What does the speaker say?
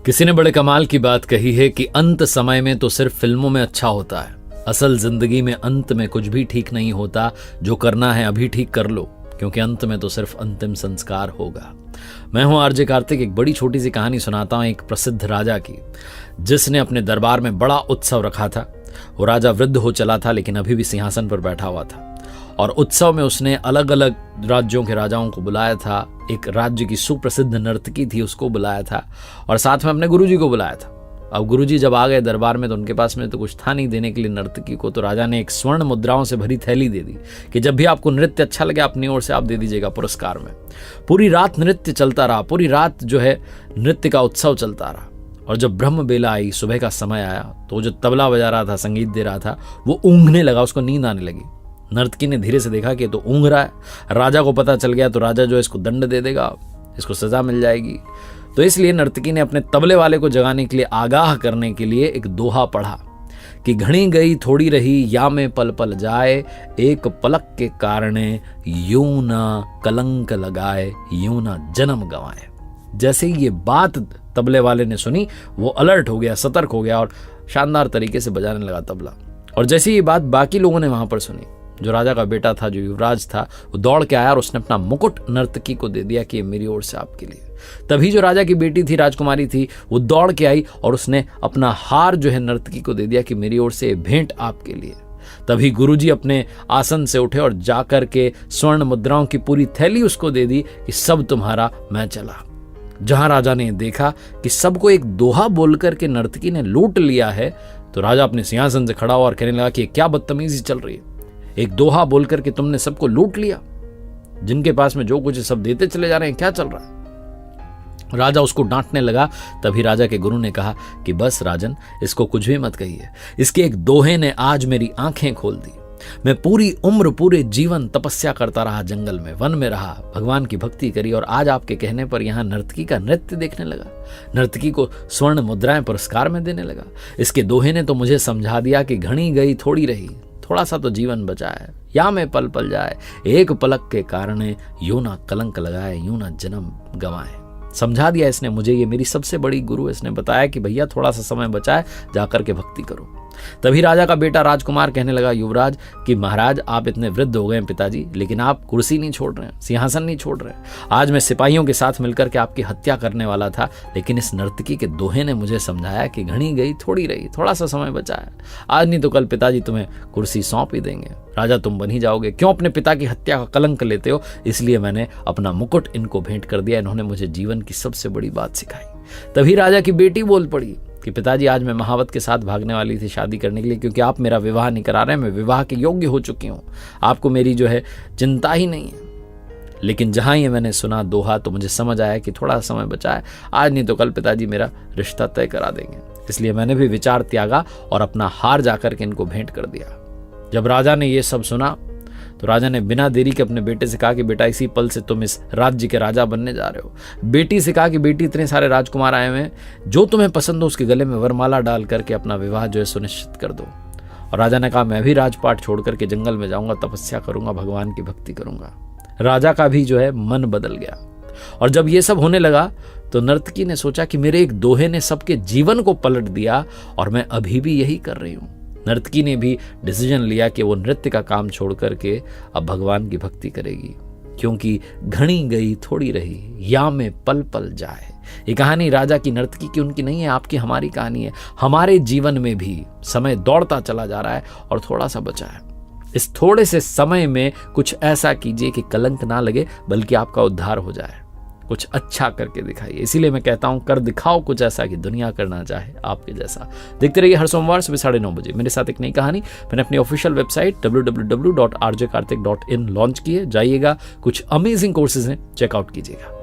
किसी ने बड़े कमाल की बात कही है कि अंत समय में तो सिर्फ फिल्मों में अच्छा होता है, असल जिंदगी में अंत में कुछ भी ठीक नहीं होता। जो करना है अभी ठीक कर लो, क्योंकि अंत में तो सिर्फ अंतिम संस्कार होगा। मैं हूं आरजे कार्तिक। एक बड़ी छोटी सी कहानी सुनाता हूं एक प्रसिद्ध राजा की, जिसने अपने दरबार में बड़ा उत्सव रखा था। वो राजा वृद्ध हो चला था, लेकिन अभी भी सिंहासन पर बैठा हुआ था। और उत्सव में उसने अलग अलग राज्यों के राजाओं को बुलाया था। एक राज्य की सुप्रसिद्ध नर्तकी थी, उसको बुलाया था, और साथ में अपने गुरुजी को बुलाया था। अब गुरुजी जब आ गए दरबार में, तो उनके पास में तो कुछ था नहीं देने के लिए नर्तकी को। तो राजा ने एक स्वर्ण मुद्राओं से भरी थैली दे दी कि जब भी आपको नृत्य अच्छा लगे अपनी ओर से आप दे दीजिएगा पुरस्कार में। पूरी रात नृत्य चलता रहा, पूरी रात जो है नृत्य का उत्सव चलता रहा। और जब ब्रह्म बेला आई, सुबह का समय आया, तो जो तबला बजा रहा था, संगीत दे रहा था, वो ऊँघने लगा, उसको नींद आने लगी। नर्तकी ने धीरे से देखा कि तो ऊँघ रहा है। राजा को पता चल गया, तो राजा जो है इसको दंड दे देगा, इसको सजा मिल जाएगी। तो इसलिए नर्तकी ने अपने तबले वाले को जगाने के लिए, आगाह करने के लिए एक दोहा पढ़ा कि घड़ी गई थोड़ी रही, या में पल पल जाए, एक पलक के कारणे यूं ना कलंक लगाए, यूं ना जन्म गंवाए। जैसे ही ये बात तबले वाले ने सुनी, वो अलर्ट हो गया, सतर्क हो गया और शानदार तरीके से बजाने लगा तबला। और जैसे ये बात बाकी लोगों ने वहां पर सुनी, जो राजा का बेटा था, जो युवराज था, वो दौड़ के आया और उसने अपना मुकुट नर्तकी को दे दिया कि ये मेरी ओर से आपके लिए। तभी जो राजा की बेटी थी, राजकुमारी थी, वो दौड़ के आई और उसने अपना हार जो है नर्तकी को दे दिया कि मेरी ओर से भेंट आपके लिए। तभी गुरुजी अपने आसन से उठे और जाकर के स्वर्ण मुद्राओं की पूरी थैली उसको दे दी कि सब तुम्हारा, मैं चला। जहां राजा ने देखा कि सबको एक दोहा बोलकर के नर्तकी ने लूट लिया है, तो राजा अपने सिंहासन से खड़ा हुआ और कहने लगा कि क्या बदतमीजी चल रही है। एक दोहा बोलकर के तुमने सबको लूट लिया, जिनके पास में जो कुछ सब देते चले जा रहे हैं, क्या चल रहा है। राजा उसको डांटने लगा। तभी राजा के गुरु ने कहा कि बस राजन, इसको कुछ भी मत कहिए। इसके एक दोहे ने आज मेरी आंखें खोल दी। मैं पूरी उम्र, पूरे जीवन तपस्या करता रहा, जंगल में, वन में रहा, भगवान की भक्ति करी, और आज आपके कहने पर यहाँ नर्तकी का नृत्य देखने लगा, नर्तकी को स्वर्ण मुद्राएं पुरस्कार में देने लगा। इसके दोहे ने तो मुझे समझा दिया कि घड़ी गई थोड़ी रही, थोड़ा सा तो जीवन बचा है, या में पल पल जाए, एक पलक के कारण यूं ना कलंक लगाए, यूं ना जन्म गंवाए। समझा दिया इसने मुझे, ये मेरी सबसे बड़ी गुरु। इसने बताया कि भैया थोड़ा सा समय बचा है, जाकर के भक्ति करो। तभी राजा का बेटा राजकुमार कहने लगा युवराज कि महाराज, आप इतने वृद्ध हो गए हैं पिताजी, लेकिन आप कुर्सी नहीं छोड़ रहे हैं, सिंहासन नहीं छोड़ रहे हैं। आज मैं सिपाहियों के साथ मिलकर के आपकी हत्या करने वाला था, लेकिन इस नर्तकी के दोहे ने मुझे समझाया कि घड़ी गई थोड़ी रही, थोड़ा सा समय बचा है। आज नहीं तो कल पिताजी तुम्हें कुर्सी सौंप ही देंगे, राजा तुम बन ही जाओगे। क्यों अपने पिता की हत्या का कलंक लेते हो? इसलिए मैंने अपना मुकुट इनको भेंट कर दिया। इन्होंने मुझे जीवन की सबसे बड़ी बात सिखाई। तभी राजा की बेटी बोल पड़ी कि पिताजी, आज मैं महावत के साथ भागने वाली थी शादी करने के लिए, क्योंकि आप मेरा विवाह नहीं करा रहे हैं। मैं विवाह के योग्य हो चुकी हूँ, आपको मेरी जो है चिंता ही नहीं है। लेकिन जहां ये मैंने सुना दोहा, तो मुझे समझ आया कि थोड़ा समय बचा है, आज नहीं तो कल पिताजी मेरा रिश्ता तय करा देंगे। इसलिए मैंने भी विचार त्यागा और अपना हार जाकर के इनको भेंट कर दिया। जब राजा ने ये सब सुना, तो राजा ने बिना देरी के अपने बेटे से कहा कि बेटा, इसी पल से तुम इस राज्य के राजा बनने जा रहे हो। बेटी से कहा कि बेटी, इतने सारे राजकुमार आए हुए हैं, जो तुम्हें पसंद हो उसके गले में वरमाला डाल करके अपना विवाह जो है सुनिश्चित कर दो। और राजा ने कहा मैं भी राजपाट छोड़ करके जंगल में जाऊंगा, तपस्या करूंगा, भगवान की भक्ति करूंगा। राजा का भी जो है मन बदल गया। और जब ये सब होने लगा, तो नर्तकी ने सोचा कि मेरे एक दोहे ने सबके जीवन को पलट दिया, और मैं अभी भी यही कर रही हूं। नर्तकी ने भी डिसीजन लिया कि वो नृत्य का काम छोड़ करके अब भगवान की भक्ति करेगी, क्योंकि घड़ी गई थोड़ी रही, या में पल पल जाए। ये कहानी राजा की, नर्तकी की, उनकी नहीं है, आपकी, हमारी कहानी है। हमारे जीवन में भी समय दौड़ता चला जा रहा है और थोड़ा सा बचा है। इस थोड़े से समय में कुछ ऐसा कीजिए कि कलंक ना लगे, बल्कि आपका उद्धार हो जाए। कुछ अच्छा करके दिखाइए। इसीलिए मैं कहता हूं, कर दिखाओ कुछ ऐसा कि दुनिया करना चाहे आपके जैसा। देखते रहिए हर सोमवार सुबह 9:30 बजे मेरे साथ एक नई कहानी। मैंने अपनी ऑफिशियल वेबसाइट www.rjkartik.in लॉन्च की है। जाइएगा, कुछ अमेजिंग कोर्सेज हैं, चेकआउट कीजिएगा।